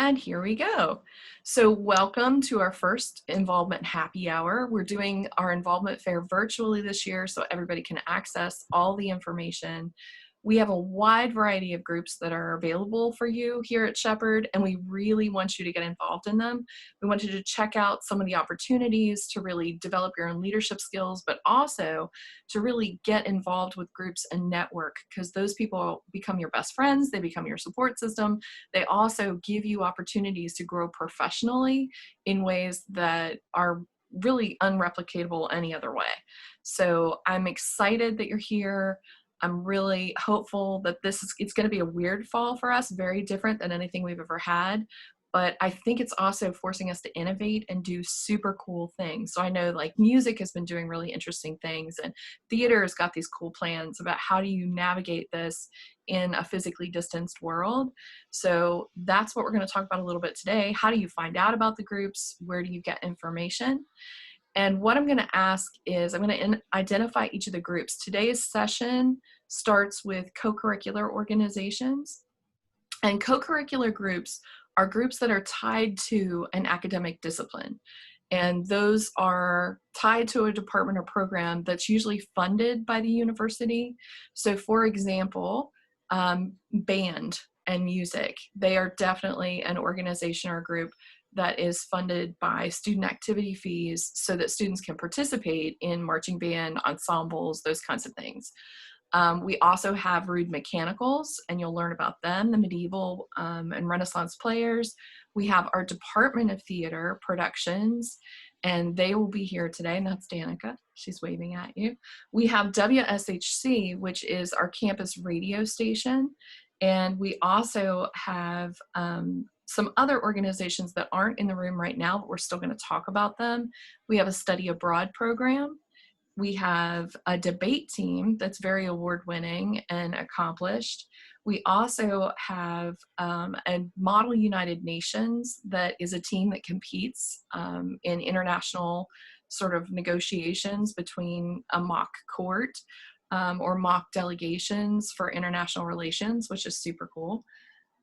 And here we go. So welcome to our first involvement happy hour. We're doing our involvement fair virtually this year so everybody can access all the information. We have a wide variety of groups that are available for you here at Shepherd, and we really want you to get involved in them. We want you to check out some of the opportunities to really develop your own leadership skills, but also to really get involved with groups and network, because those people become your best friends, they become your support system. They also give you opportunities to grow professionally in ways that are really unreplicatable any other way. So I'm excited that you're here. I'm really hopeful that it's going to be a weird fall for us, very different than anything we've ever had. But I think it's also forcing us to innovate and do super cool things. So I know like music has been doing really interesting things, and theater has got these cool plans about how do you navigate this in a physically distanced world. So that's what we're going to talk about a little bit today. How do you find out about the groups? Where do you get information? And what I'm going to ask is I'm going to identify each of the groups. Today's session starts with co-curricular organizations. And co-curricular groups are groups that are tied to an academic discipline. And those are tied to a department or program that's usually funded by the university. So for example, band and music, they are definitely an organization or a group that is funded by student activity fees so that students can participate in marching band, ensembles, those kinds of things. We also have Rude Mechanicals, and you'll learn about them, the medieval and Renaissance players. We have our Department of Theater Productions, and they will be here today, and that's Danica. She's waving at you. We have WSHC, which is our campus radio station, and we also have some other organizations that aren't in the room right now, but we're still going to talk about them. We have a study abroad program. We have a debate team that's very award-winning and accomplished. We also have a Model United Nations that is a team that competes in international sort of negotiations between a mock court or mock delegations for international relations, which is super cool.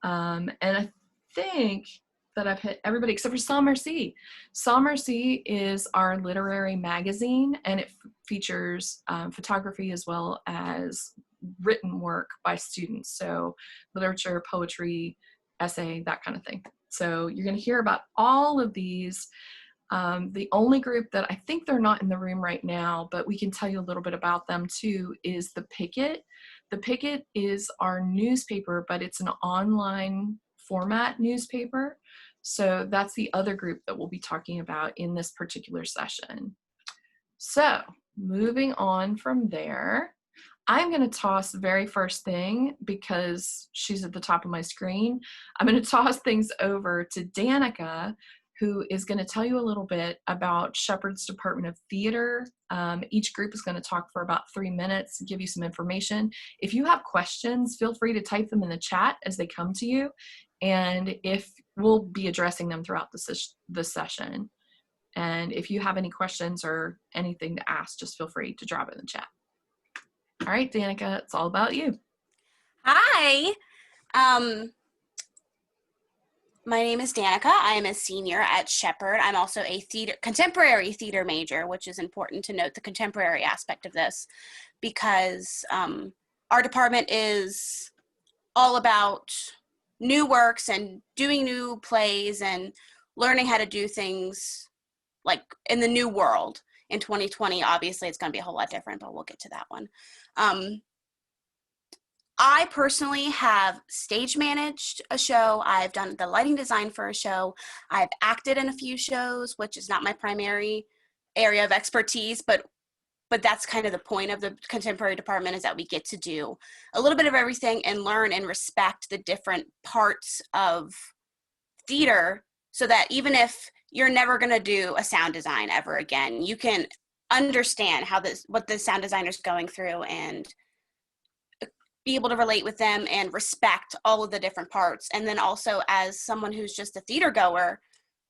And I think that I've hit everybody except for Sans Merci. Sans Merci is our literary magazine, and it features photography as well as written work by students. So literature, poetry, essay, that kind of thing. So you're going to hear about all of these. The only group that I think they're not in the room right now, but we can tell you a little bit about them too, is the Picket. The Picket is our newspaper, but it's an online format newspaper. So that's the other group that we'll be talking about in this particular session. So moving on from there, I'm going to toss the very first thing because she's at the top of my screen. I'm going to toss things over to Danica, who is going to tell you a little bit about Shepherd's Department of Theater. Each group is going to talk for about 3 minutes, give you some information. If you have questions, feel free to type them in the chat as they come to you. And we'll be addressing them throughout the session. And if you have any questions or anything to ask, just feel free to drop it in the chat. All right, Danica, it's all about you. Hi. My name is Danica. I am a senior at Shepherd. I'm also a contemporary theater major, which is important to note the contemporary aspect of this because our department is all about new works and doing new plays and learning how to do things like in the new world. In 2020, obviously it's going to be a whole lot different, but we'll get to that one. I personally have stage managed a show. I've done the lighting design for a show. I've acted in a few shows, which is not my primary area of expertise, but that's kind of the point of the contemporary department, is that we get to do a little bit of everything and learn and respect the different parts of theater so that even if you're never going to do a sound design ever again, you can understand what the sound designer's going through and be able to relate with them and respect all of the different parts. And then also as someone who's just a theater goer,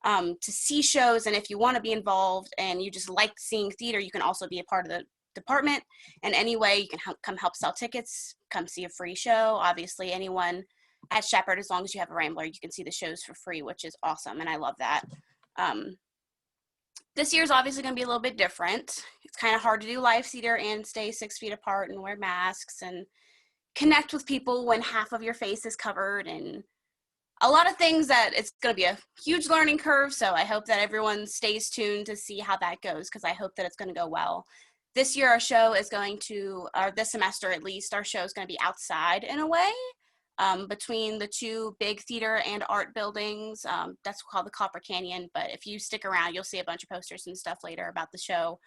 to see shows, and if you want to be involved and you just like seeing theater, you can also be a part of the department. And any way you can come help sell tickets, come see a free show. Obviously anyone at Shepherd, as long as you have a Rambler, you can see the shows for free, which is awesome, and I love that. This year's obviously going to be a little bit different. It's kind of hard to do live theater and stay 6 feet apart and wear masks and connect with people when half of your face is covered, and a lot of things that it's going to be a huge learning curve. So I hope that everyone stays tuned to see how that goes, because I hope that it's going to go well. This year, our show is going to, or this semester at least, our show is going to be outside in a way, between the two big theater and art buildings. That's called the Copper Canyon, but if you stick around, you'll see a bunch of posters and stuff later about the show.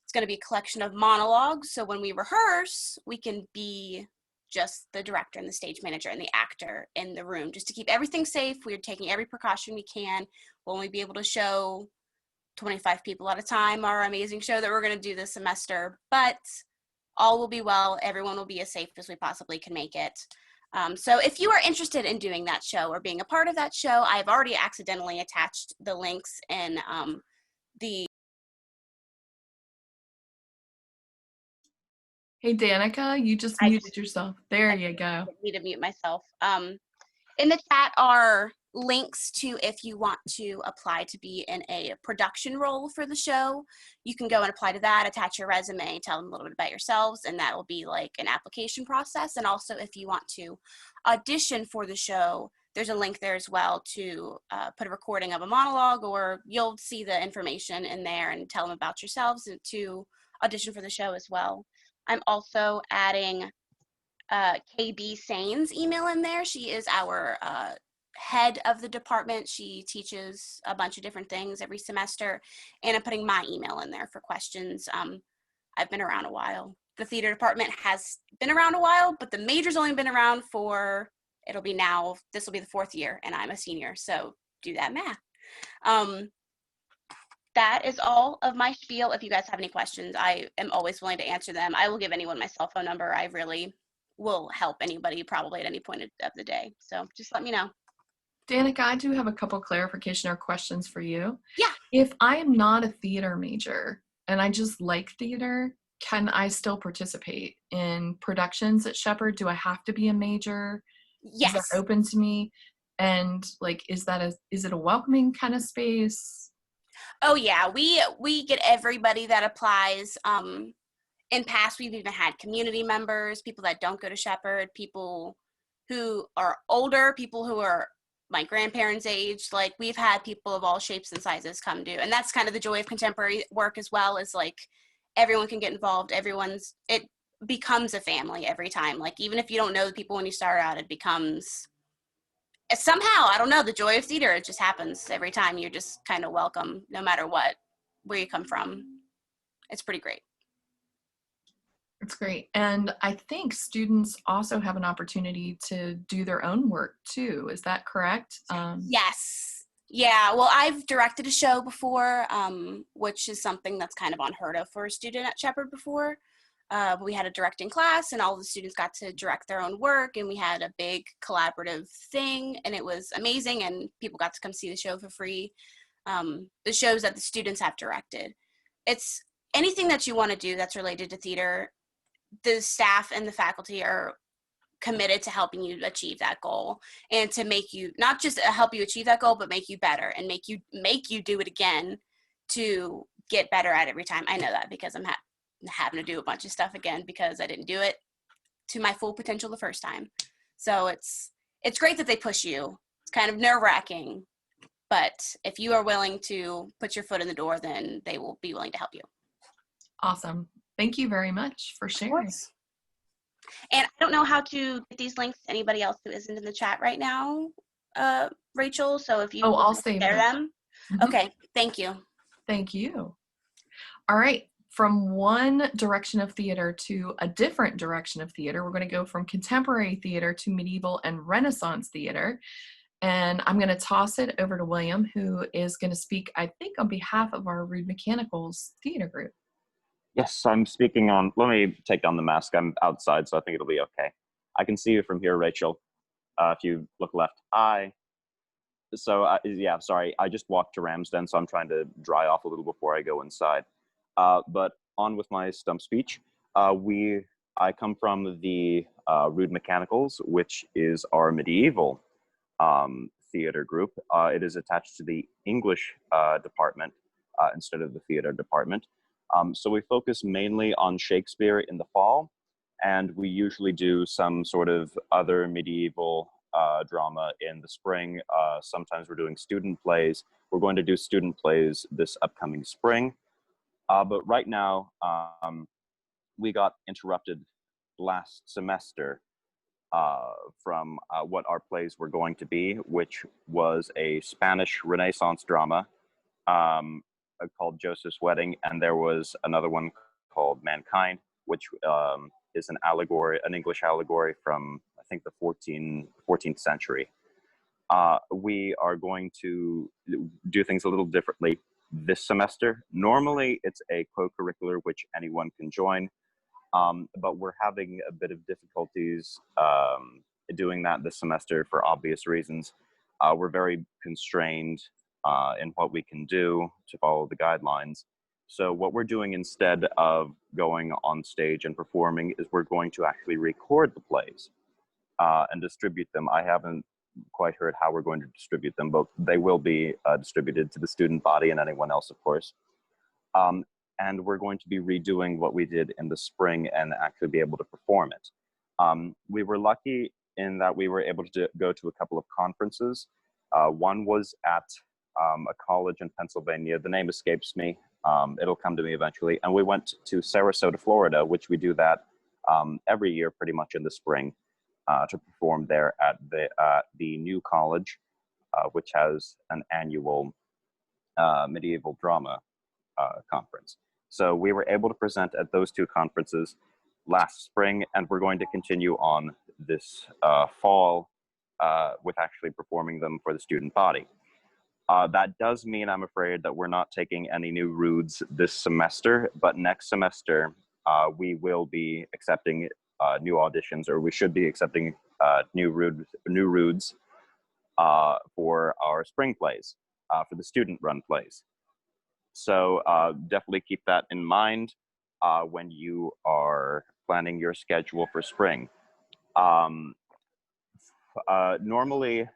It's going to be a collection of monologues, so when we rehearse, we can be just the director and the stage manager and the actor in the room, just to keep everything safe. We're taking every precaution we can. We'll only be able to show 25 people at a time, our amazing show that we're going to do this semester, but all will be well. Everyone will be as safe as we possibly can make it. So if you are interested in doing that show or being a part of that show, I've already accidentally attached the links in the... Hey, Danica, you just muted yourself. There you go. I need to mute myself. In the chat are links to, if you want to apply to be in a production role for the show, you can go and apply to that, attach your resume, tell them a little bit about yourselves, and that will be like an application process. And also, if you want to audition for the show, there's a link there as well to put a recording of a monologue, or you'll see the information in there and tell them about yourselves and to audition for the show as well. I'm also adding KB Sane's email in there. She is our head of the department. She teaches a bunch of different things every semester, and I'm putting my email in there for questions. I've been around a while. The theater department has been around a while, but the major's only been around for, this will be the 4th year, and I'm a senior, so do that math. That is all of my spiel. If you guys have any questions, I am always willing to answer them. I will give anyone my cell phone number. I really will help anybody probably at any point of the day. So just let me know. Danica, I do have a couple clarification or questions for you. Yeah. If I am not a theater major and I just like theater, can I still participate in productions at Shepherd? Do I have to be a major? Yes. Is that open to me? And like, is it a welcoming kind of space? Oh yeah, we get everybody that applies. In past, we've even had community members, people that don't go to Shepherd, people who are older, people who are my grandparents' age. Like, we've had people of all shapes and sizes come do, and that's kind of the joy of contemporary work as well, is like everyone can get involved. It becomes a family every time. Like, even if you don't know the people when you start out, it becomes somehow, I don't know, the joy of theater. It just happens every time. You're just kind of welcome, no matter where you come from. It's pretty great. It's great. And I think students also have an opportunity to do their own work too. Is that correct? Yes. Yeah. Well, I've directed a show before, which is something that's kind of unheard of for a student at Shepherd before. We had a directing class, and all the students got to direct their own work, and we had a big collaborative thing, and it was amazing, and people got to come see the show for free. The shows that the students have directed. It's anything that you want to do that's related to theater. The staff and the faculty are committed to helping you achieve that goal, and to make you, not just help you achieve that goal, but make you better and make you do it again to get better at it every time. I know that because I'm having to do a bunch of stuff again because I didn't do it to my full potential the first time. So it's great that they push you. It's kind of nerve-wracking, but if you are willing to put your foot in the door, then they will be willing to help you. Awesome. Thank you very much for sharing. And I don't know how to get these links to anybody else who isn't in the chat right now, Rachel. So if you I'll save them. Mm-hmm. Okay, thank you. Thank you. All right. From one direction of theater to a different direction of theater, we're going to go from contemporary theater to medieval and Renaissance theater. And I'm going to toss it over to William, who is going to speak, I think, on behalf of our Rude Mechanicals theater group. Yes, I'm speaking on, let me take down the mask. I'm outside, so I think it'll be okay. I can see you from here, Rachel, if you look left. Yeah, sorry, I just walked to Ramsden, so I'm trying to dry off a little before I go inside. But on with my stump speech. We I come from the Rude Mechanicals, which is our medieval theater group. It is attached to the English department instead of the theater department. So we focus mainly on Shakespeare in the fall, and we usually do some sort of other medieval drama in the spring. Sometimes we're doing student plays. We're going to do student plays this upcoming spring. But right now, we got interrupted last semester from what our plays were going to be, which was a Spanish Renaissance drama called Joseph's Wedding, and there was another one called Mankind, which is an allegory, an English allegory from, I think, the 14th century. We are going to do things a little differently this semester. Normally, it's a co-curricular, which anyone can join. But we're having a bit of difficulties doing that this semester for obvious reasons. We're very constrained in what we can do to follow the guidelines. So what we're doing instead of going on stage and performing is we're going to actually record the plays and distribute them. I haven't quite heard how we're going to distribute them, but they will be distributed to the student body and anyone else, of course. And we're going to be redoing what we did in the spring and actually be able to perform it. We were lucky in that we were able to go to a couple of conferences. One was at a college in Pennsylvania. The name escapes me. It'll come to me eventually. And we went to Sarasota, Florida, which we do that every year pretty much in the spring to perform there at the new college, which has an annual medieval drama conference. So we were able to present at those two conferences last spring, and we're going to continue on this fall with actually performing them for the student body. That does mean, I'm afraid, that we're not taking any new Rudes this semester, but next semester we will be accepting new auditions, or we should be accepting new Rudes for our spring plays, for the student-run plays. So definitely keep that in mind when you are planning your schedule for spring. Normally,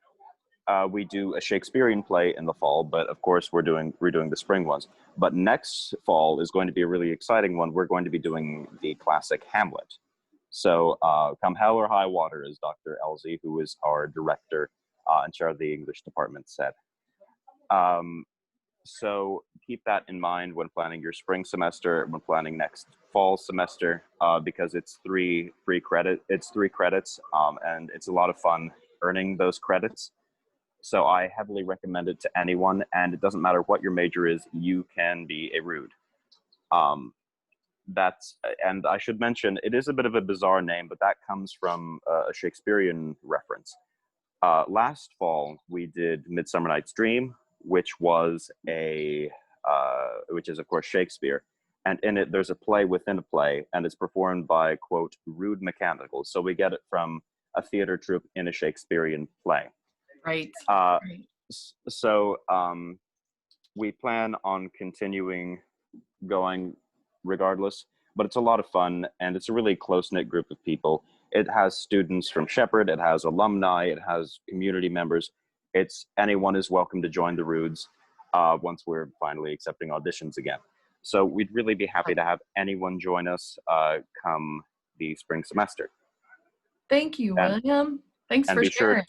we do a Shakespearean play in the fall, but of course we're doing the spring ones. But next fall is going to be a really exciting one. We're going to be doing the classic Hamlet. So come hell or high water, as Dr. Elsie, who is our director in charge of the English department, said. So keep that in mind when planning your spring semester, when planning next fall semester, because it's three credits, and it's a lot of fun earning those credits. So I heavily recommend it to anyone, and it doesn't matter what your major is, you can be a Rude. And I should mention, it is a bit of a bizarre name, but that comes from a Shakespearean reference. Last fall, we did Midsummer Night's Dream, which is of course Shakespeare, and in it there's a play within a play, and it's performed by, quote, Rude Mechanicals. So we get it from a theater troupe in a Shakespearean play. Right. So we plan on continuing going regardless, but it's a lot of fun, and it's a really close-knit group of people. It has students from Shepherd, it has alumni, it has community members. Anyone is welcome to join the Rudes once we're finally accepting auditions again. So we'd really be happy to have anyone join us come the spring semester. Thank you, William. Thanks for sharing.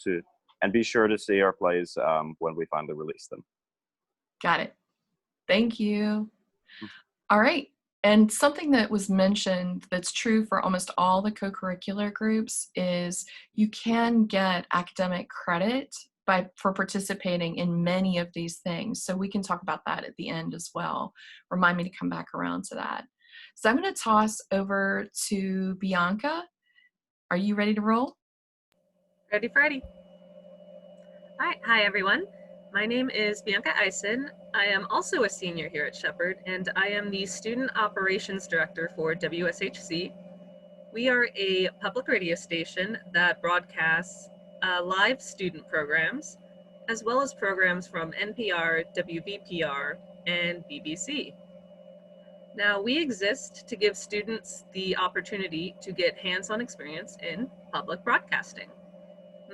Be sure to see our plays when we finally release them. Got it. Thank you. All right. And something that was mentioned that's true for almost all the co-curricular groups is you can get academic credit for participating in many of these things. So we can talk about that at the end as well. Remind me to come back around to that. So I'm going to toss over to Bianca. Are you ready to roll? Ready, Freddy. Hi everyone. My name is Bianca Eisen. I am also a senior here at Shepherd, and I am the Student Operations Director for WSHC. We are a public radio station that broadcasts live student programs, as well as programs from NPR, WVPR, and BBC. Now, we exist to give students the opportunity to get hands-on experience in public broadcasting.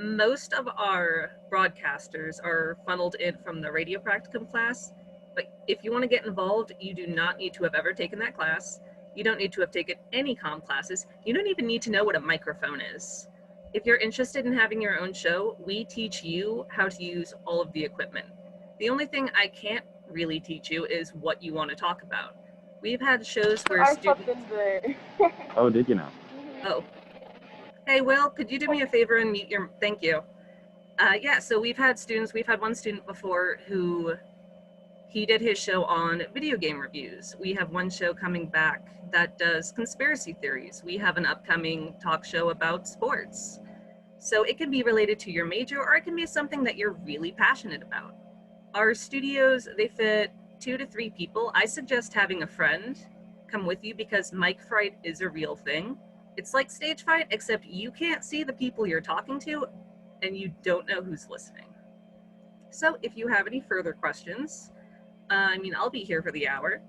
Most of our broadcasters are funneled in from the radio practicum class, but if you want to get involved, you do not need to have ever taken that class. You don't need to have taken any comm classes. You don't even need to know what a microphone is. If you're interested in having your own show, we teach you how to use all of the equipment. The only thing I can't really teach you is what you want to talk about. We've had shows where students... Oh, did you know? Oh. Hey, Will, could you do me a favor and mute your... Thank you. Yeah, so we've had one student before who he did his show on video game reviews. We have one show coming back that does conspiracy theories. We have an upcoming talk show about sports. So it can be related to your major, or it can be something that you're really passionate about. Our studios, they fit 2 to 3 people. I suggest having a friend come with you because mic fright is a real thing. It's like stage fright, except you can't see the people you're talking to and you don't know who's listening. So if you have any further questions, I'll be here for the hour.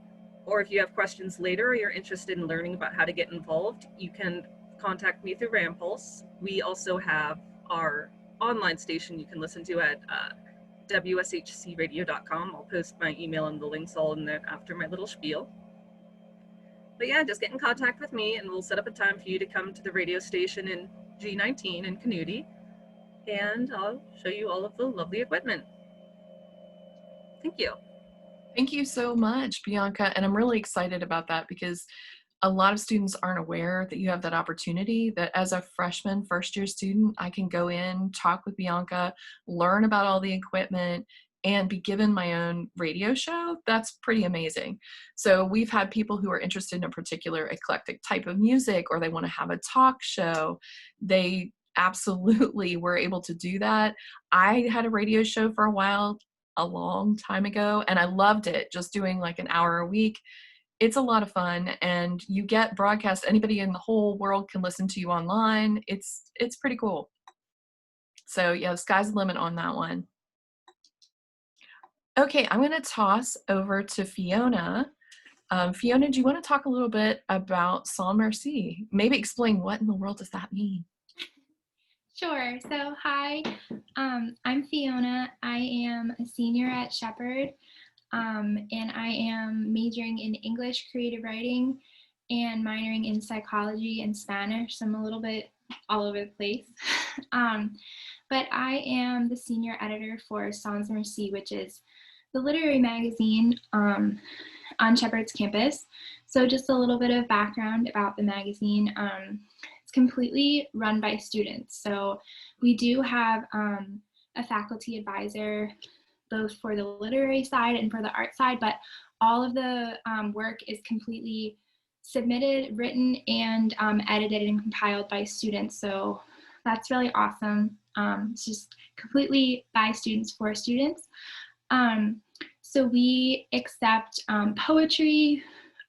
Or if you have questions later or you're interested in learning about how to get involved, you can contact me through Rampulse. We also have our online station you can listen to at WSHC Radio.com. I'll post my email and the links all in there after my little spiel. But yeah, just get in contact with me and we'll set up a time for you to come to the radio station in G19 in Canudi, and I'll show you all of the lovely equipment. Thank you. Thank you so much, Bianca. And I'm really excited about that because a lot of students aren't aware that you have that opportunity, that as a freshman, first year student, I can go in, talk with Bianca, learn about all the equipment, and be given my own radio show. That's pretty amazing. So we've had people who are interested in a particular eclectic type of music, or they want to have a talk show. They absolutely were able to do that. I had a radio show for a while, a long time ago, and I loved it, just doing like an hour a week. It's a lot of fun, and you get broadcast. Anybody in the whole world can listen to you online. It's pretty cool. So yeah, the sky's the limit on that one. Okay, I'm going to toss over to Fiona. Fiona, do you want to talk a little bit about Sans Merci? Maybe explain what in the world does that mean? Sure. So hi, I'm Fiona. I am a senior at Shepherd, and I am majoring in English creative writing and minoring in psychology and Spanish. So I'm a little bit all over the place. But I am the senior editor for Sans Merci, which is the literary magazine on Shepherd's campus. So just a little bit of background about the magazine. It's completely run by students. So we do have a faculty advisor, both for the literary side and for the art side, but all of the work is completely submitted, written, and edited and compiled by students. So that's really awesome. It's just completely by students for students. So we accept poetry,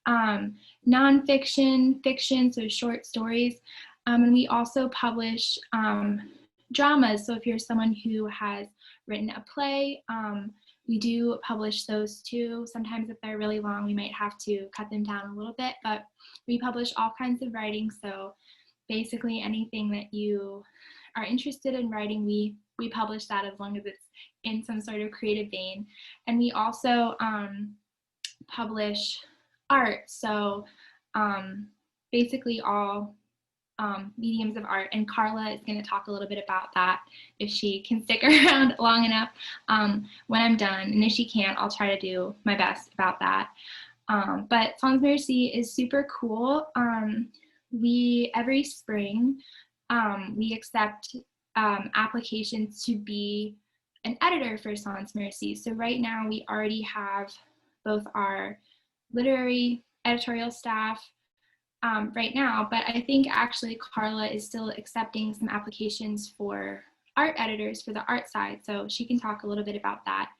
nonfiction, fiction, so short stories, and we also publish dramas. So if you're someone who has written a play, we do publish those too. Sometimes if they're really long, we might have to cut them down a little bit, but we publish all kinds of writing. So basically anything that you are interested in writing, we publish that as long as it's in some sort of creative vein. And we also publish art. So basically all mediums of art. And Carla is going to talk a little bit about that if she can stick around long enough when I'm done. And if she can't, I'll try to do my best about that. But Sans Merci is super cool. Every spring, we accept applications to be an editor for Sans Merci. So right now we already have both our literary editorial staff right now, but I think actually Carla is still accepting some applications for art editors for the art side, so she can talk a little bit about that.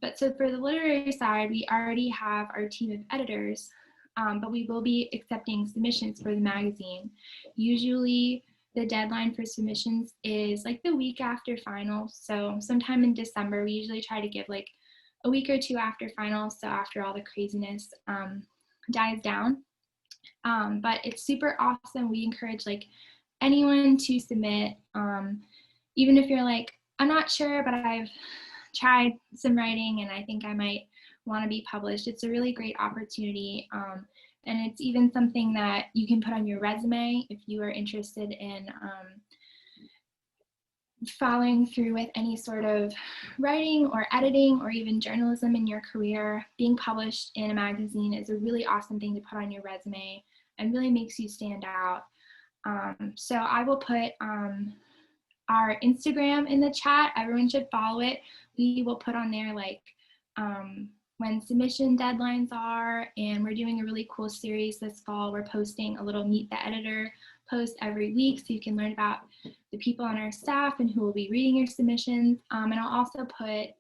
But so for the literary side, we already have our team of editors, but we will be accepting submissions for the magazine. Usually the deadline for submissions is like the week after finals. So sometime in December, we usually try to give like a week or two after finals. So after all the craziness, dies down. But it's super awesome. We encourage like anyone to submit, even if you're like, I'm not sure, but I've tried some writing and I think I might want to be published. It's a really great opportunity. And it's even something that you can put on your resume if you are interested in following through with any sort of writing or editing or even journalism in your career. Being published in a magazine is a really awesome thing to put on your resume and really makes you stand out. So I will put our Instagram in the chat. Everyone should follow it. We will put on there like when submission deadlines are, and we're doing a really cool series this fall. We're posting a little Meet the Editor post every week so you can learn about the people on our staff and who will be reading your submissions. And I'll also put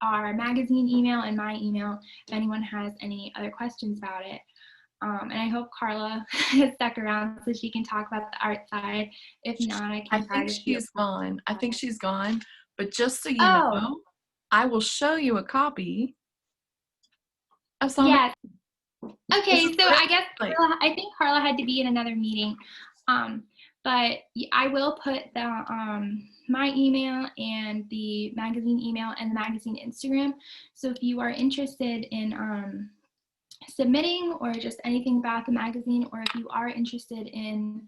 our magazine email and my email if anyone has any other questions about it. And I hope Carla has stuck around so she can talk about the art side. If not, I think she's gone. I think she's gone. But just so you Oh. know, I will show you a copy of some. Yes. Okay, so I guess I think Carla had to be in another meeting. But I will put the my email and the magazine email and the magazine Instagram. So if you are interested in submitting or just anything about the magazine, or if you are interested in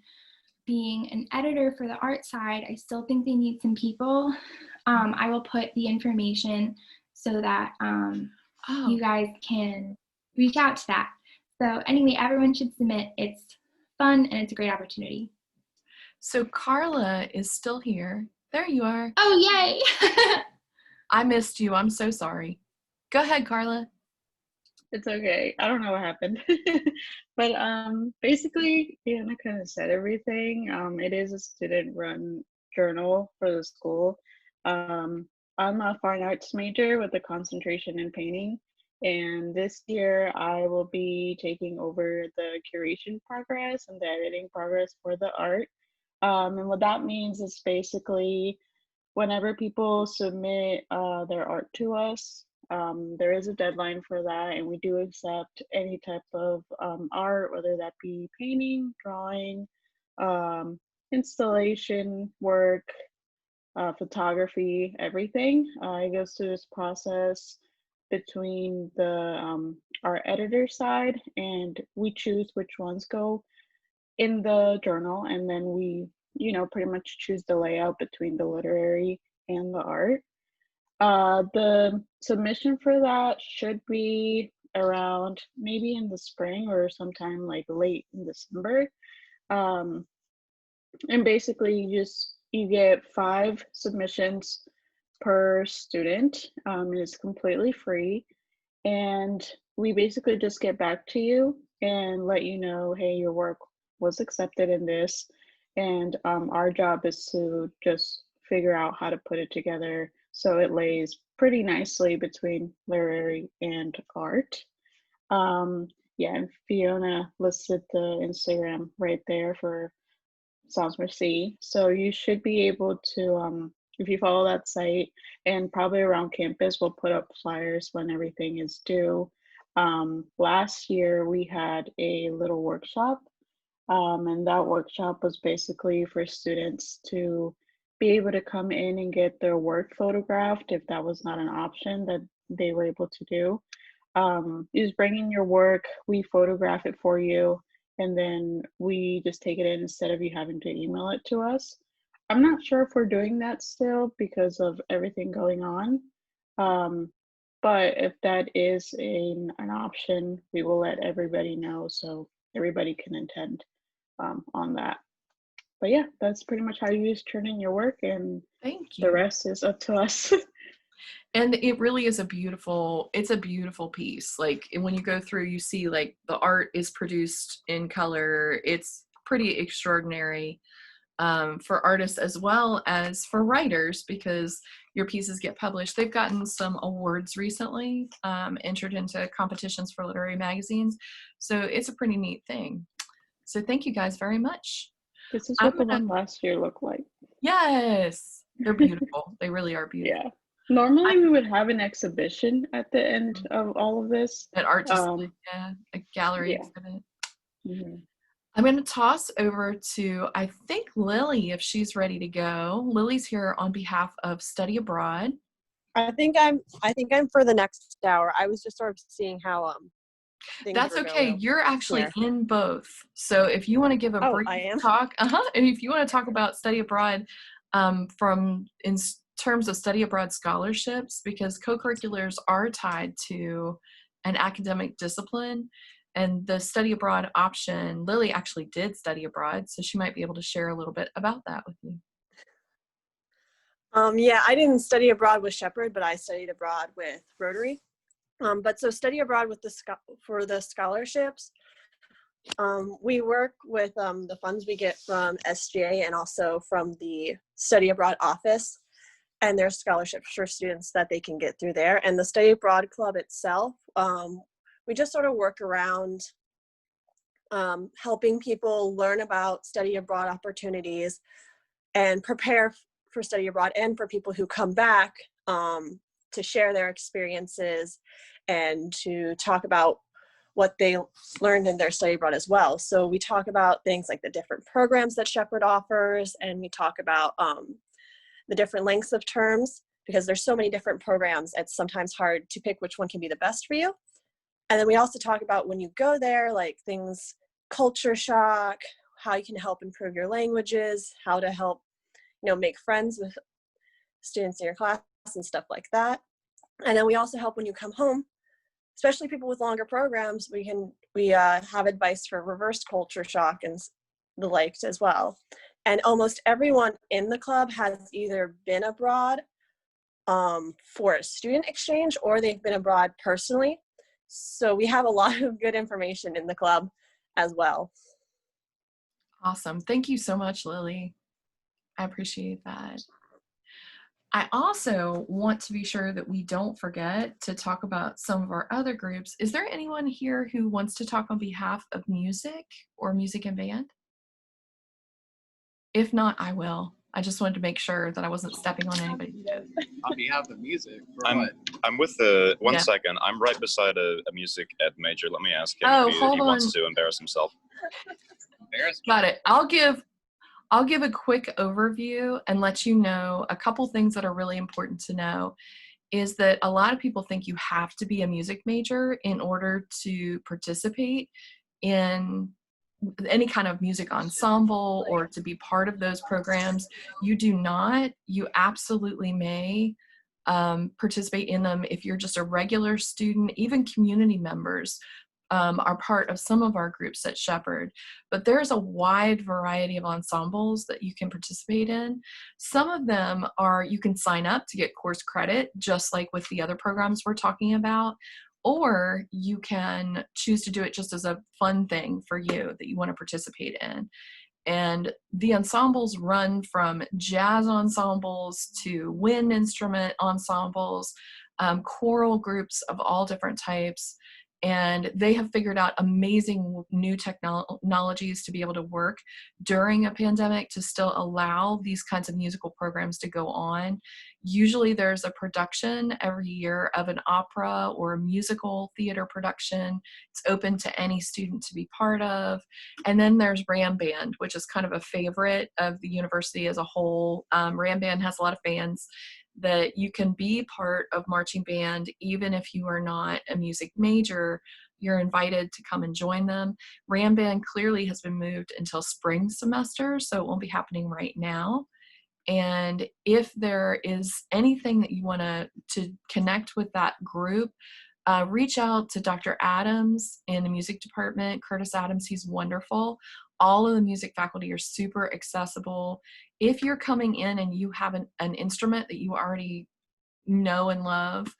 being an editor for the art side, I still think they need some people. I will put the information so that you guys can reach out to that. So anyway, everyone should submit. It's fun and it's a great opportunity. So Carla is still here. There you are. Oh, yay. I missed you. I'm so sorry. Go ahead, Carla. It's okay. I don't know what happened. But basically, Anna kind of said everything. It is a student-run journal for the school. I'm a fine arts major with a concentration in painting. And this year, I will be taking over the curation progress and the editing progress for the art. And what that means is basically whenever people submit their art to us, there is a deadline for that, and we do accept any type of art, whether that be painting, drawing, installation work, photography, everything. It goes through this process between the our editor side, and we choose which ones go in the journal, and then we pretty much choose the layout between the literary and the art. The submission for that should be around maybe in the spring or sometime like late in December. And basically you get 5 submissions per student. It's completely free, and we basically just get back to you and let you know, hey, your work was accepted in this, and our job is to just figure out how to put it together so it lays pretty nicely between literary and art. Yeah, and Fiona listed the Instagram right there for Sans Merci. So you should be able to, if you follow that site, and probably around campus, we'll put up flyers when everything is due. Last year we had a little workshop, and that workshop was basically for students to be able to come in and get their work photographed if that was not an option that they were able to do. You just bring in your work, we photograph it for you, and then we just take it in instead of you having to email it to us. I'm not sure if we're doing that still because of everything going on, but if that is an option, we will let everybody know so everybody can attend on that. But yeah, that's pretty much how you just turn in your work, and Thank you. The rest is up to us. And it really is it's a beautiful piece. Like when you go through, you see like the art is produced in color. It's pretty extraordinary for artists as well as for writers, because your pieces get published. They've gotten some awards recently, entered into competitions for literary magazines. So it's a pretty neat thing. So thank you guys very much. This is what the one last year looked like. Yes, they're beautiful. They really are beautiful. Yeah. Normally we would have an exhibition at the end of all of this. An art display, yeah, a gallery Yeah. exhibit. Mhm. I'm going to toss over to, I think, Lily, if she's ready to go. Lily's here on behalf of Study Abroad. I think I'm for the next hour. I was just sort of seeing how things That's were okay. going You're actually here. in both. So if you want to give a Oh, brief I am? talk, and if you want to talk about Study Abroad terms of study abroad scholarships, because co-curriculars are tied to an academic discipline, and the study abroad option, Lily actually did study abroad, so she might be able to share a little bit about that with you. Yeah, I didn't study abroad with Shepherd, but I studied abroad with Rotary. But so study abroad with for the scholarships, we work with the funds we get from SGA and also from the study abroad office, and there's scholarships for students that they can get through there. And the study abroad club itself, we just sort of work around helping people learn about study abroad opportunities and prepare for study abroad, and for people who come back to share their experiences and to talk about what they learned in their study abroad as well. So we talk about things like the different programs that Shepherd offers, and we talk about the different lengths of terms, because there's so many different programs, it's sometimes hard to pick which one can be the best for you. And then we also talk about when you go there, like things, culture shock, how you can help improve your languages, how to help, make friends with students in your class and stuff like that. And then we also help when you come home, especially people with longer programs. We have advice for reverse culture shock and the likes as well. And almost everyone in the club has either been abroad for a student exchange, or they've been abroad personally. So we have a lot of good information in the club as well. Awesome. Thank you so much, Lily. I appreciate that. I also want to be sure that we don't forget to talk about some of our other groups. Is there anyone here who wants to talk on behalf of music or music and band? If not, I will. I just wanted to make sure that I wasn't stepping on anybody's toes. On behalf of music, I'm with the one Yeah. second. I'm right beside a music ed major. Let me ask him Oh, if he hold wants on. to embarrass himself. Got it. I'll give a quick overview and let you know a couple things that are really important to know. Is that a lot of people think you have to be a music major in order to participate in any kind of music ensemble or to be part of those programs. You do not. You absolutely may participate in them if you're just a regular student. Even community members are part of some of our groups at Shepherd, but there's a wide variety of ensembles that you can participate in. Some of them are, you can sign up to get course credit, just like with the other programs we're talking about, or you can choose to do it just as a fun thing for you that you want to participate in. And the ensembles run from jazz ensembles to wind instrument ensembles, choral groups of all different types. And they have figured out amazing new technologies to be able to work during a pandemic to still allow these kinds of musical programs to go on. Usually there's a production every year of an opera or a musical theater production. It's open to any student to be part of. And then there's Ram Band, which is kind of a favorite of the university as a whole. Ram Band has a lot of fans that you can be part of marching band even if you are not a music major. You're invited to come and join them. Ram Band clearly has been moved until spring semester, so it won't be happening right now. And if there is anything that you want to connect with that group, reach out to Dr. Adams in the music department. Curtis Adams, he's wonderful. All of the music faculty are super accessible. If you're coming in and you have an instrument that you already know and love,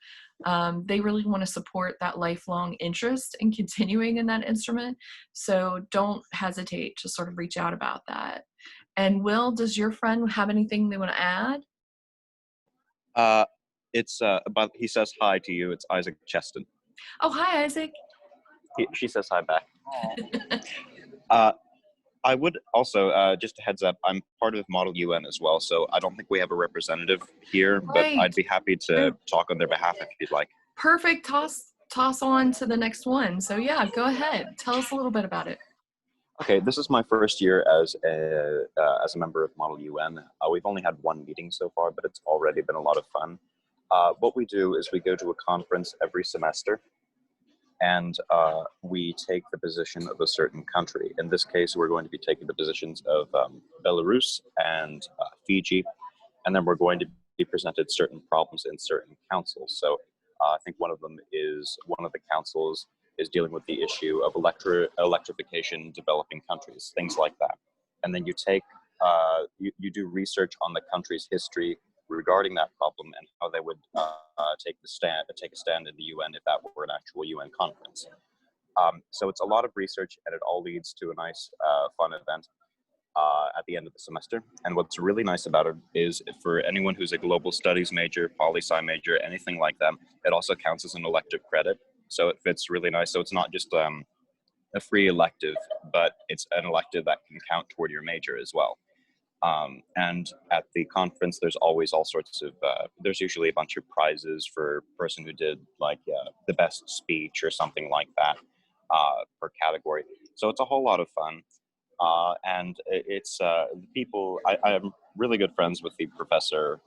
they really want to support that lifelong interest in continuing in that instrument. So don't hesitate to sort of reach out about that. And Will, does your friend have anything they want to add? It's about, he says hi to you. It's Isaac Cheston. Oh, hi, Isaac. She says hi back. I would also, just a heads up, I'm part of Model UN as well, so I don't think we have a representative here, but Right. I'd be happy to talk on their behalf if you'd like. Perfect. Toss on to the next one. So yeah, go ahead. Tell us a little bit about it. Okay, this is my first year as a member of Model UN. We've only had one meeting so far, but it's already been a lot of fun. What we do is we go to a conference every semester, and we take the position of a certain country. In this case, we're going to be taking the positions of Belarus and Fiji, and then we're going to be presented certain problems in certain councils. So I think one of the councils is dealing with the issue of electrification in developing countries, things like that. And then you take, you do research on the country's history regarding that problem and how they would take a stand in the UN if that were an actual UN conference. So it's a lot of research, and it all leads to a nice, fun event at the end of the semester. And what's really nice about it is for anyone who's a global studies major, poli-sci major, anything like that, it also counts as an elective credit. So it fits really nice. So it's not just a free elective, but it's an elective that can count toward your major as well. And at the conference, there's always all sorts of, there's usually a bunch of prizes for a person who did like the best speech or something like that per category. So it's a whole lot of fun. And it's people, I'm really good friends with the professor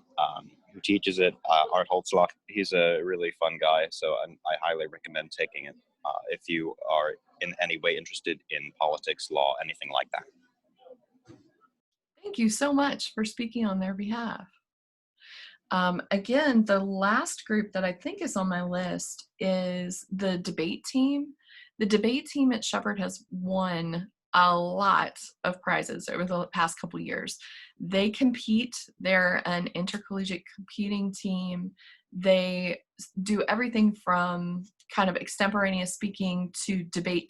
who teaches it, Art Holtzlock. He's a really fun guy, so I highly recommend taking it if you are in any way interested in politics, law, anything like that. Thank you so much for speaking on their behalf. Again, the last group that I think is on my list is the debate team. The debate team at Shepherd has won a lot of prizes over the past couple years. They compete. They're an intercollegiate competing team. They do everything from kind of extemporaneous speaking to debate.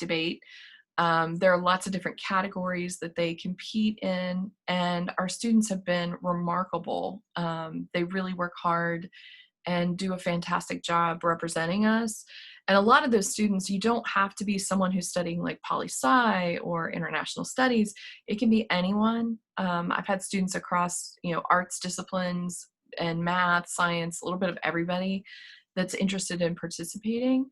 There are lots of different categories that they compete in, and our students have been remarkable. They really work hard and do a fantastic job representing us. And a lot of those students, you don't have to be someone who's studying like poli-sci or international studies. It can be anyone. I've had students across, arts disciplines and math, science, a little bit of everybody that's interested in participating.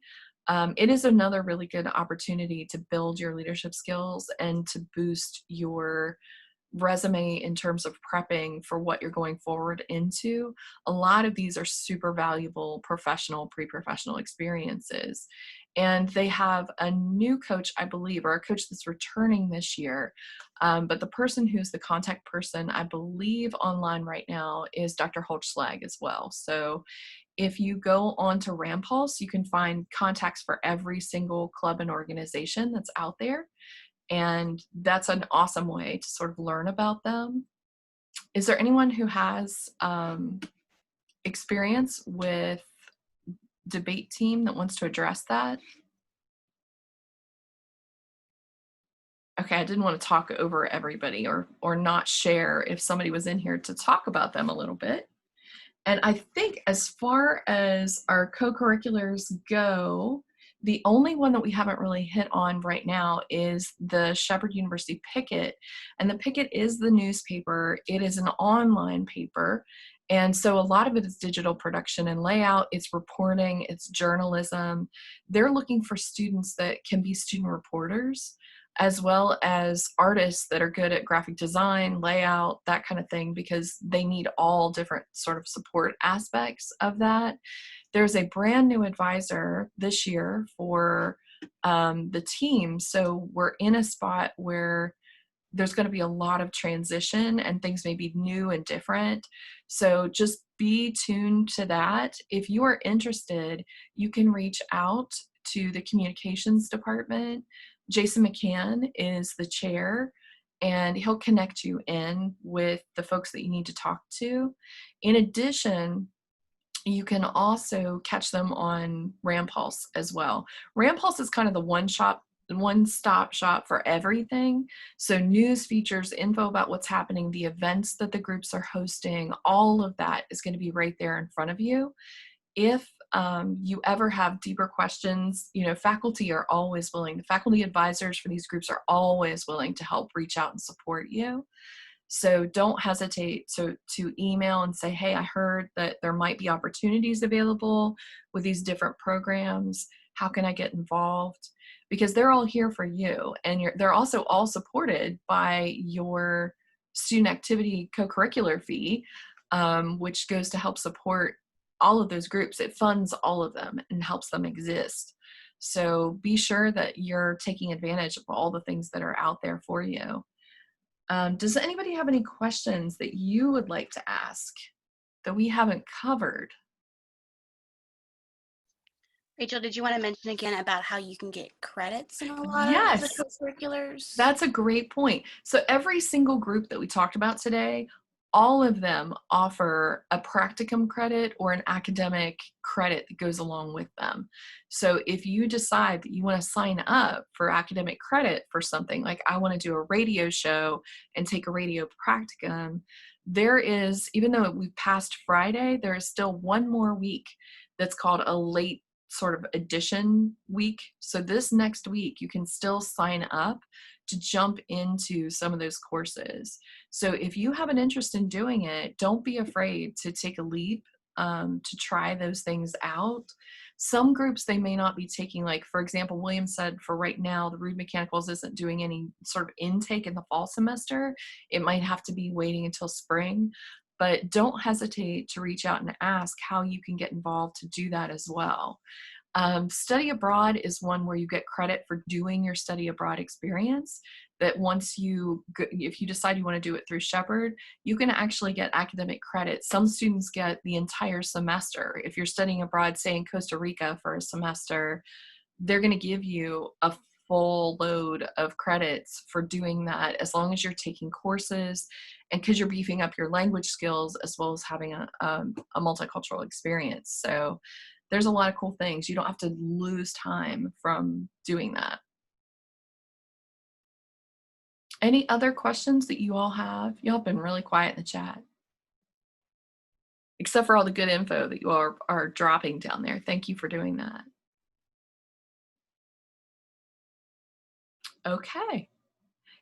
It is another really good opportunity to build your leadership skills and to boost your resume in terms of prepping for what you're going forward into. A lot of these are super valuable professional, pre-professional experiences. And they have a new coach, I believe, or a coach that's returning this year. But the person who's the contact person, I believe, online right now is Dr. Holtzlag as well. So if you go on to Rampulse, you can find contacts for every single club and organization that's out there. And that's an awesome way to sort of learn about them. Is there anyone who has experience with debate team that wants to address that? Okay, I didn't want to talk over everybody or not share if somebody was in here to talk about them a little bit. And I think as far as our co-curriculars go, the only one that we haven't really hit on right now is the Shepherd University Picket. And the Picket is the newspaper. It is an online paper. And so a lot of it is digital production and layout. It's reporting, it's journalism. They're looking for students that can be student reporters, as well as artists that are good at graphic design, layout, that kind of thing, because they need all different sort of support aspects of that. There's a brand new advisor this year for the team. So we're in a spot where there's going to be a lot of transition and things may be new and different. So just be tuned to that. If you are interested, you can reach out to the communications department. Jason McCann is the chair, and he'll connect you in with the folks that you need to talk to. In addition, you can also catch them on Rampulse as well. Rampulse is kind of the one-stop shop for everything. So news, features, info about what's happening, the events that the groups are hosting, all of that is going to be right there in front of you. If you ever have deeper questions, faculty are always willing. The faculty advisors for these groups are always willing to help reach out and support you. So don't hesitate to email and say, hey, I heard that there might be opportunities available with these different programs. How can I get involved? Because they're all here for you. And they're also all supported by your student activity co-curricular fee, which goes to help support all of those groups. It funds all of them and helps them exist. So be sure that you're taking advantage of all the things that are out there for you. Does anybody have any questions that you would like to ask that we haven't covered? Rachel, did you want to mention again about how you can get credits in a lot of Yes, the co-curriculars? that's a great point. So every single group that we talked about today, all of them offer a practicum credit or an academic credit that goes along with them. So if you decide that you want to sign up for academic credit for something, like I want to do a radio show and take a radio practicum, there is, even though we passed Friday, there is still one more week that's called a late sort of addition week. So this next week, you can still sign up to jump into some of those courses. So if you have an interest in doing it, don't be afraid to take a leap, to try those things out. Some groups, they may not be taking, like, for example, William said for right now, the Rude Mechanicals isn't doing any sort of intake in the fall semester. It might have to be waiting until spring, but don't hesitate to reach out and ask how you can get involved to do that as well. Study abroad is one where you get credit for doing your study abroad experience, that once if you decide you want to do it through Shepherd, you can actually get academic credit. Some students get the entire semester. If you're studying abroad, say in Costa Rica for a semester, they're going to give you a full load of credits for doing that, as long as you're taking courses and because you're beefing up your language skills as well as having a multicultural experience. So there's a lot of cool things. You don't have to lose time from doing that. Any other questions that you all have? Y'all have been really quiet in the chat, except for all the good info that you all are dropping down there. Thank you for doing that. Okay.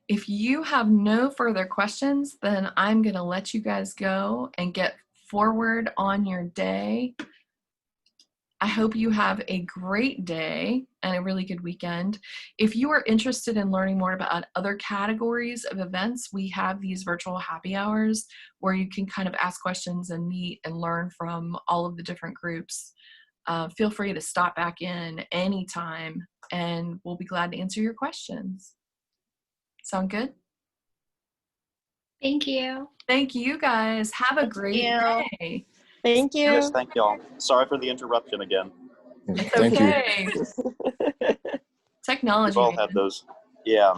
If you have no further questions, then I'm going to let you guys go and get forward on your day. I hope you have a great day and a really good weekend. If you are interested in learning more about other categories of events, we have these virtual happy hours where you can kind of ask questions and meet and learn from all of the different groups. Feel free to stop back in anytime and we'll be glad to answer your questions. Sound good? Thank you. Thank you guys. Have a great day. Thank you. Yes, thank y'all. Sorry for the interruption again. It's Thank you. okay. Technology. We've all had those. Yeah.